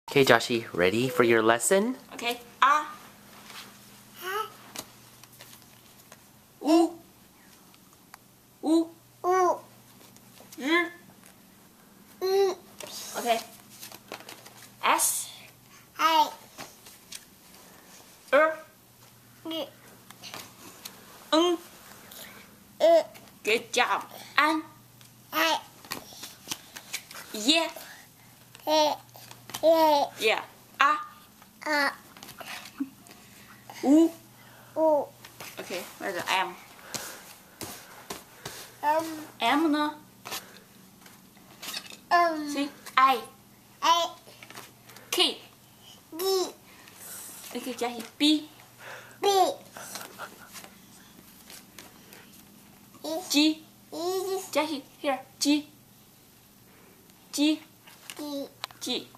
Okay, Joshi, ready for your lesson? Okay. A. U. U. U. R. Okay. S. I. R. N. Good job. An. I. Yeah. Yeah. A. U. U. Okay, where's the M? Um. M 呢 ？See, I. I. K. D. 你可以加些 B. B. G. E. Jackie, here. G. G. D. G.